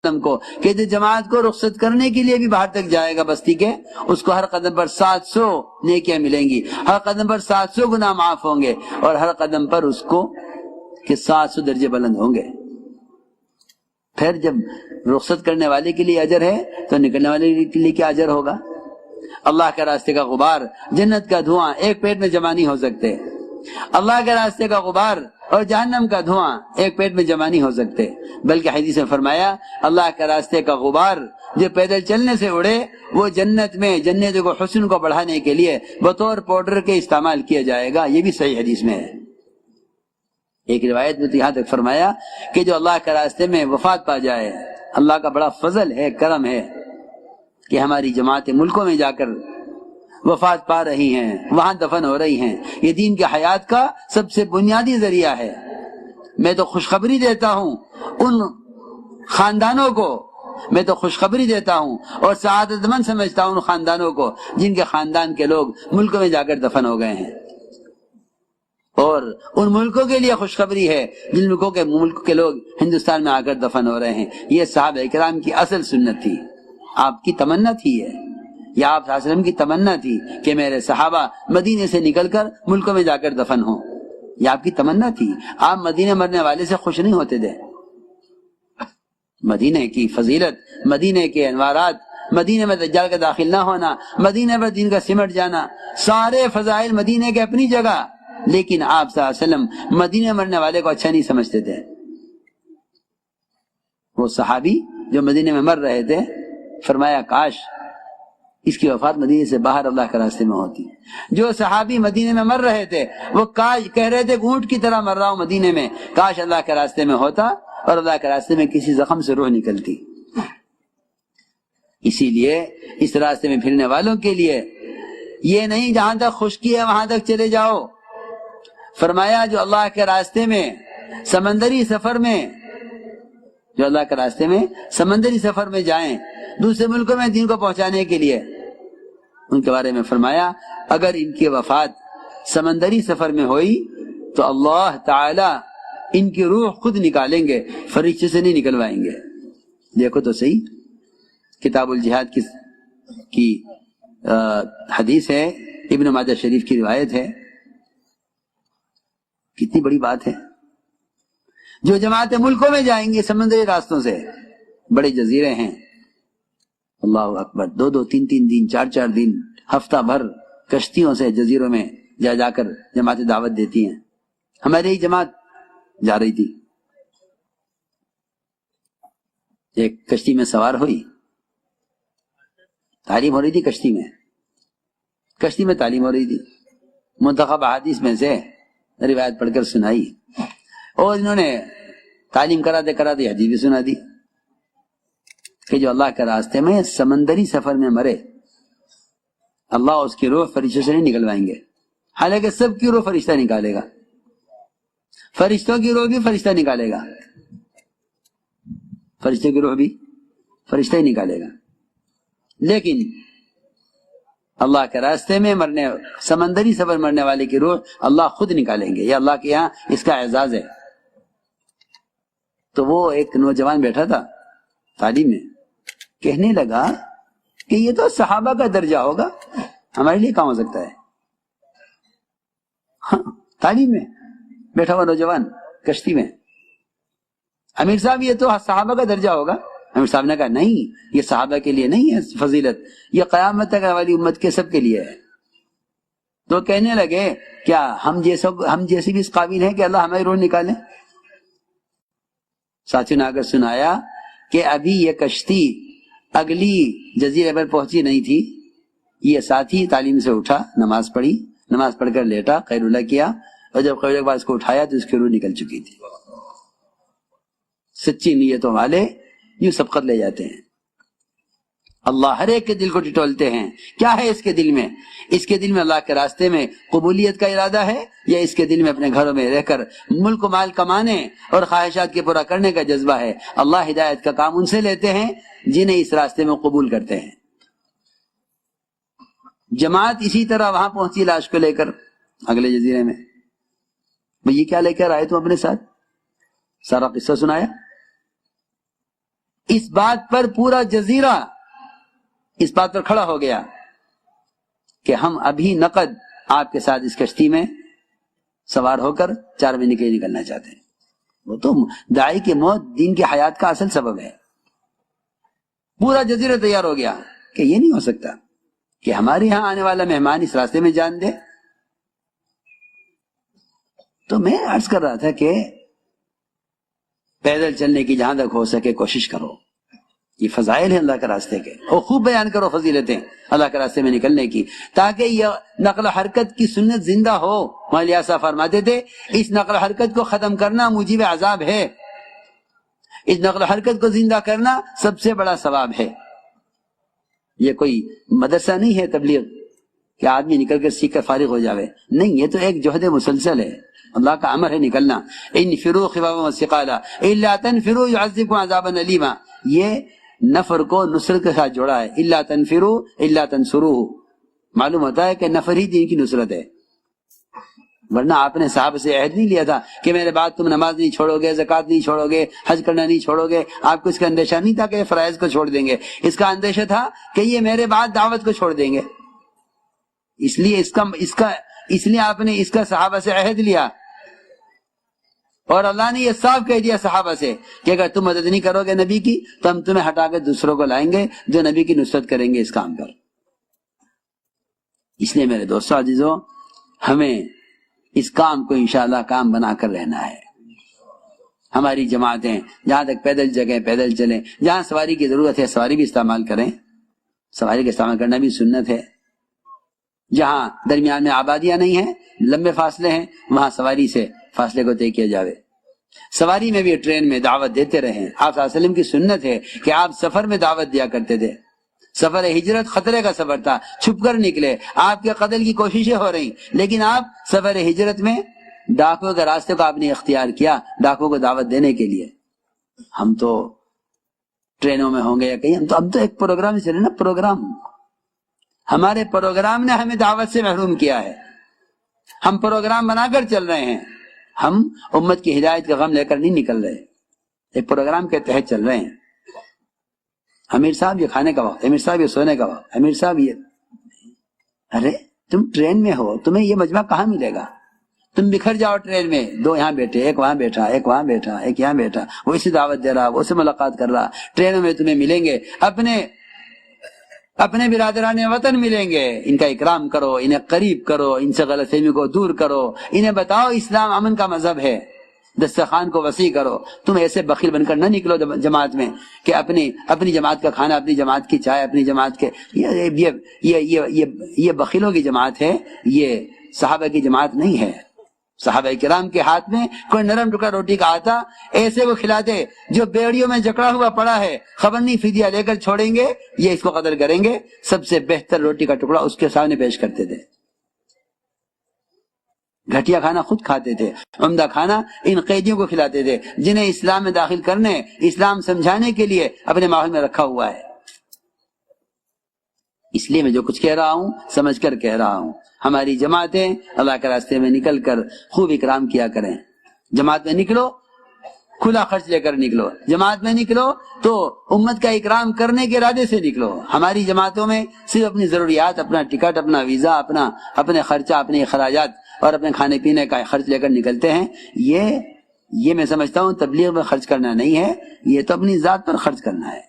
کو کہ جو جماعت کو رخصت کرنے کے لیے بھی باہر تک جائے گا بستی کے، اس کو ہر قدم پر 700 نیکیاں ملیں گی، ہر قدم پر 700 گناہ معاف ہوں گے، اور ہر قدم پر اس کو کہ 700 درجے بلند ہوں گے۔ پھر جب رخصت کرنے والے کے لیے اجر ہے تو نکلنے والے کے لیے کیا اجر ہوگا؟ اللہ کے راستے کا غبار، جنت کا دھواں ایک پیٹ میں جمع نہیں ہو سکتے، اللہ کے راستے کا غبار اور جہنم کا دھواں ایک پیٹ میں جمع نہیں ہو سکتے، بلکہ حدیث میں فرمایا اللہ کے راستے کا غبار جو پیدل چلنے سے اڑے وہ جنت میں جنت کو حسن کو بڑھانے کے لیے بطور پاؤڈر کے استعمال کیا جائے گا۔ یہ بھی صحیح حدیث میں ہے۔ ایک روایت میں تو یہاں تک فرمایا کہ جو اللہ کے راستے میں وفات پا جائے، اللہ کا بڑا فضل ہے، کرم ہے کہ ہماری جماعتیں ملکوں میں جا کر وفات پا رہی ہیں، وہاں دفن ہو رہی ہیں۔ یہ دین کی حیات کا سب سے بنیادی ذریعہ ہے۔ میں تو خوشخبری دیتا ہوں ان خاندانوں کو، میں تو خوشخبری دیتا ہوں اور سعادت مند سمجھتا ہوں ان خاندانوں کو جن کے خاندان کے لوگ ملکوں میں جا کر دفن ہو گئے ہیں، اور ان ملکوں کے لیے خوشخبری ہے جن ملک کے لوگ ہندوستان میں آ کر دفن ہو رہے ہیں۔ یہ صحابہ کرام کی اصل سنت تھی، آپ کی تمنا تھی، یا آپ صلی اللہ علیہ وسلم کی تمنا تھی کہ میرے صحابہ مدینے سے نکل کر ملکوں میں جا کر دفن ہوں، یہ آپ کی تمنا تھی۔ آپ مدینے مرنے والے سے خوش نہیں ہوتے تھے۔ مدینے کی فضیلت، مدینے کے انوارات، مدینے میں دجال کا داخل نہ ہونا، مدینے پر دین کا سمٹ جانا، سارے فضائل مدینے کے اپنی جگہ، لیکن آپ صلی اللہ علیہ وسلم مدینے مرنے والے کو اچھا نہیں سمجھتے تھے۔ وہ صحابی جو مدینے میں مر رہے تھے فرمایا کاش اس کی وفات مدینے سے باہر اللہ کے راستے میں ہوتی۔ جو صحابی مدینے میں مر رہے تھے وہ کاش کہہ رہے تھے اونٹ کی طرح مر رہا ہوں مدینے میں، کاش اللہ کے راستے میں ہوتا اور اللہ کے راستے میں کسی زخم سے روح نکلتی۔ اسی لیے اس راستے میں پھرنے والوں کے لیے یہ نہیں جہاں تک خشکی ہے وہاں تک چلے جاؤ، فرمایا جو اللہ کے راستے میں سمندری سفر میں، جو اللہ کے راستے میں سمندری سفر میں جائیں دوسرے ملکوں میں دین کو پہنچانے کے لیے، ان کے بارے میں فرمایا اگر ان کی وفات سمندری سفر میں ہوئی تو اللہ تعالی ان کی روح خود نکالیں گے، فرشتے سے نہیں نکلوائیں گے۔ دیکھو تو صحیح، کتاب الجہاد کی حدیث ہے، ابن ماجہ شریف کی روایت ہے۔ کتنی بڑی بات ہے۔ جو جماعتیں ملکوں میں جائیں گے سمندری راستوں سے، بڑے جزیرے ہیں، اللہ اکبر، 2 3 دن، 4 دن، ہفتہ بھر کشتیوں سے جزیروں میں جا کر جماعتیں دعوت دیتی ہیں۔ ہماری ہی جماعت جا رہی تھی، ایک کشتی میں سوار ہوئی، تعلیم ہو رہی تھی کشتی میں تعلیم ہو رہی تھی، منتخب احادیث میں سے روایت پڑھ کر سنائی، اور انہوں نے تعلیم کراتے کراتے حدیث بھی سنا دی کہ جو اللہ کے راستے میں سمندری سفر میں مرے اللہ اس کی روح فرشتوں سے نہیں نکلوائیں گے، حالانکہ سب کی روح فرشتہ نکالے گا، فرشتوں کی روح بھی فرشتہ نکالے گا، فرشتوں کی روح بھی فرشتہ ہی نکالے گا، لیکن اللہ کے راستے میں مرنے، سمندری سفر مرنے والے کی روح اللہ خود نکالیں گے، یہ اللہ کے یہاں اس کا اعزاز ہے۔ تو وہ ایک نوجوان بیٹھا تھا تعلیم میں، کہنے لگا کہ یہ تو صحابہ کا درجہ ہوگا، ہمارے لیے کہاں ہو سکتا ہے؟ تعلیم میں بیٹھا ہوا نوجوان کشتی میں، امیر صاحب یہ تو صحابہ کا درجہ ہوگا۔ امیر صاحب نے کہا نہیں، یہ صحابہ کے لیے نہیں ہے فضیلت، یہ قیامت تک والی امت کے سب کے لیے ہے۔ تو کہنے لگے کیا ہم جیسے بھی اس قابل ہیں کہ اللہ ہماری روح نکالے؟ ساتھیوں نے آگر سنایا کہ ابھی یہ کشتی اگلی جزیرے پر پہنچی نہیں تھی، یہ ساتھی تعلیم سے اٹھا، نماز پڑھی، نماز پڑھ کر لیٹا، خیر اللہ کیا، اور جب خیر اللہ کے بعد اس کو اٹھایا تو اس کی روح نکل چکی تھی۔ سچی نیتوں والے یوں سبقت لے جاتے ہیں۔ اللہ ہر ایک کے دل کو ٹٹولتے ہیں، کیا ہے اس کے دل میں؟ اس کے دل میں اللہ کے راستے میں قبولیت کا ارادہ ہے، یا اس کے دل میں اپنے گھروں میں رہ کر ملک و مال کمانے اور خواہشات کے پورا کرنے کا جذبہ ہے؟ اللہ ہدایت کا کام ان سے لیتے ہیں جنہیں اس راستے میں قبول کرتے ہیں۔ جماعت اسی طرح وہاں پہنچی لاش کو لے کر اگلے جزیرے میں، یہ کیا لے کر آئے تم اپنے ساتھ؟ سارا قصہ سنایا۔ اس بات پر پورا جزیرہ اس بات پر کھڑا ہو گیا کہ ہم ابھی نقد آپ کے ساتھ اس کشتی میں سوار ہو کر 4 مہینے کے لیے نکلنا چاہتے ہیں. وہ تو داعی کی موت دین کی حیات کا اصل سبب ہے. پورا جزیرہ تیار ہو گیا کہ یہ نہیں ہو سکتا کہ ہمارے یہاں آنے والا مہمان اس راستے میں جان دے. تو میں عرض کر رہا تھا کہ پیدل چلنے کی جہاں تک ہو سکے کوشش کرو. یہ فضائل ہیں اللہ کے راستے کے، اور خوب بیان کرو فضیلتیں اللہ کے راستے میں نکلنے کی، تاکہ یہ نقل و حرکت کی سنت زندہ ہو. مولانا صاحب فرماتے تھے اس نقل و حرکت کو ختم کرنا موجب عذاب ہے، اس نقل و حرکت کو زندہ کرنا سب سے بڑا ثواب ہے. یہ کوئی مدرسہ نہیں ہے تبلیغ کہ آدمی نکل کر سیکھ کر فارغ ہو جاوے، نہیں، یہ تو ایک جہد مسلسل ہے، اللہ کا امر ہے نکلنا. انفروا خفافا وثقالا الا تنفروا يعذبكم عذابا الیما. یہ نفر کو نصرت کے ساتھ جوڑا ہے. الا تنفروا الا تنصروه، معلوم ہوتا ہے کہ نفر ہی دین کی نصرت ہے. ورنہ آپ نے صحابہ سے عہد نہیں لیا تھا کہ میرے بعد تم نماز نہیں چھوڑو گے، زکوٰۃ نہیں چھوڑو گے، حج کرنا نہیں چھوڑو گے. آپ کو اس کا اندیشہ نہیں تھا کہ یہ فرائض کو چھوڑ دیں گے، اس کا اندیشہ تھا کہ یہ میرے بعد دعوت کو چھوڑ دیں گے. اس لیے آپ نے اس کا صحابہ سے عہد لیا، اور اللہ نے یہ صاف کہہ دیا صحابہ سے کہ اگر تم مدد نہیں کرو گے نبی کی تو ہم تمہیں ہٹا کر دوسروں کو لائیں گے جو نبی کی نصرت کریں گے اس کام پر. اس لیے میرے دوستو عزیزو، ہمیں اس کام کو انشاءاللہ کام بنا کر رہنا ہے. ہماری جماعتیں جہاں تک پیدل جگہیں پیدل چلیں، جہاں سواری کی ضرورت ہے سواری بھی استعمال کریں، سواری کا استعمال کرنا بھی سنت ہے. جہاں درمیان میں آبادیاں نہیں ہیں، لمبے فاصلے ہیں، وہاں سواری سے فاصلے کو طے کیا جاوے. سواری میں بھی ٹرین میں دعوت دیتے رہیں. آپ صلی اللہ علیہ وسلم کی سنت ہے کہ آپ سفر میں دعوت دیا کرتے تھے. سفر ہجرت خطرے کا سفر تھا، چھپ کر نکلے، آپ کے قتل کی کوششیں ہو رہی، لیکن آپ سفر ہجرت میں ڈاکوؤں کے راستے کو آپ نے اختیار کیا ڈاکوؤں کو دعوت دینے کے لیے. ہم تو ٹرینوں میں ہوں گے یا کہیں، ہم تو ایک پروگرام چلے نا، پروگرام ہمارے پروگرام نے ہمیں دعوت سے محروم کیا ہے. ہم پروگرام بنا کر چل رہے ہیں، ہم امت کی ہدایت کا غم لے کر نہیں نکل رہے، ایک پروگرام کے تحت چل رہے ہیں. امیر صاحب یہ کھانے کا وقت، امیر صاحب یہ سونے کا وقت، امیر صاحب یہ، ارے تم ٹرین میں ہو، تمہیں یہ مجمع کہاں ملے گا؟ تم بکھر جاؤ ٹرین میں، 2 یہاں بیٹھے، ایک وہاں بیٹھا، ایک وہاں بیٹھا، ایک یہاں بیٹھا، وہ اسے دعوت دے رہا، وہ اسے ملاقات کر رہا. ٹرینوں میں تمہیں ملیں گے اپنے برادران وطن ملیں گے. ان کا اکرام کرو، انہیں قریب کرو، ان سے غلط فہمی کو دور کرو، انہیں بتاؤ اسلام امن کا مذہب ہے، دسترخوان کو وسیع کرو. تم ایسے بخیل بن کر نہ نکلو جماعت میں کہ اپنی جماعت کا کھانا، اپنی جماعت کی چائے، اپنی جماعت کے، یہ بخیلوں کی جماعت ہے، یہ صحابہ کی جماعت نہیں ہے. صحابہ کرام کے ہاتھ میں کوئی نرم ٹکڑا روٹی کا آتا ایسے وہ کھلاتے جو بیڑیوں میں جکڑا ہوا پڑا ہے، خبر نہیں فدیہ لے کر چھوڑیں گے، یہ اس کو قدر کریں گے. سب سے بہتر روٹی کا ٹکڑا اس کے سامنے پیش کرتے تھے. گھٹیا کھانا خود کھاتے تھے، عمدہ کھانا ان قیدیوں کو کھلاتے تھے جنہیں اسلام میں داخل کرنے، اسلام سمجھانے کے لیے اپنے ماحول میں رکھا ہوا ہے. اس لیے میں جو کچھ کہہ رہا ہوں سمجھ کر کہہ رہا ہوں. ہماری جماعتیں اللہ کے راستے میں نکل کر خوب اکرام کیا کریں. جماعت میں نکلو کھلا خرچ لے کر نکلو، جماعت میں نکلو تو امت کا اکرام کرنے کے ارادے سے نکلو. ہماری جماعتوں میں صرف اپنی ضروریات، اپنا ٹکٹ، اپنا ویزا، اپنے خرچہ، اپنے اخراجات اور اپنے کھانے پینے کا خرچ لے کر نکلتے ہیں. یہ میں سمجھتا ہوں تبلیغ میں خرچ کرنا نہیں ہے، یہ تو اپنی ذات پر خرچ کرنا ہے.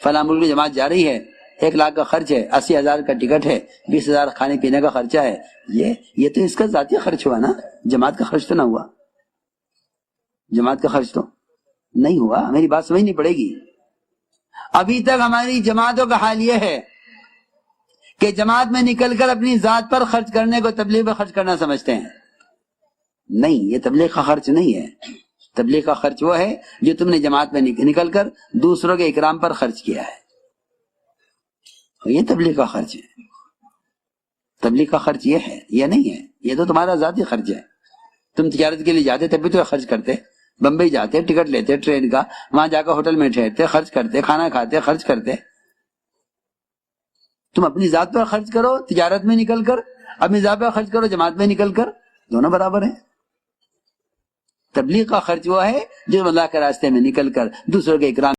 فلاں ملک میں جماعت جا رہی ہے، 1 لاکھ کا خرچ ہے، 80,000 کا ٹکٹ ہے، 20,000 کھانے پینے کا خرچہ ہے. یہ تو اس کا ذاتی خرچ ہوا نا، جماعت کا خرچ تو نہ ہوا. جماعت کا خرچ تو نہیں ہوا. میری بات سمجھنی پڑے گی. ابھی تک ہماری جماعتوں کا حال یہ ہے کہ جماعت میں نکل کر اپنی ذات پر خرچ کرنے کو تبلیغ میں خرچ کرنا سمجھتے ہیں. نہیں، یہ تبلیغ کا خرچ نہیں ہے. تبلیغ کا خرچ وہ ہے جو تم نے جماعت میں نکل کر دوسروں کے اکرام پر خرچ کیا ہے، یہ تبلیغ کا خرچ ہے. تبلیغ کا خرچ یہ ہے، یہ نہیں ہے. یہ تو تمہارا ذاتی خرچ ہے. تم تجارت کے لیے جاتے تب بھی تو خرچ کرتے، بمبئی جاتے، ٹکٹ لیتے ٹرین کا، وہاں جا کر ہوٹل میں ٹھہرتے، خرچ کرتے، کھانا کھاتے، خرچ کرتے. تم اپنی ذات پر خرچ کرو تجارت میں نکل کر، اپنی ذات پر خرچ کرو جماعت میں نکل کر، دونوں برابر ہیں. تبلیغ کا خرچ وہ ہے جو اللہ کے راستے میں نکل کر دوسروں کے اکرام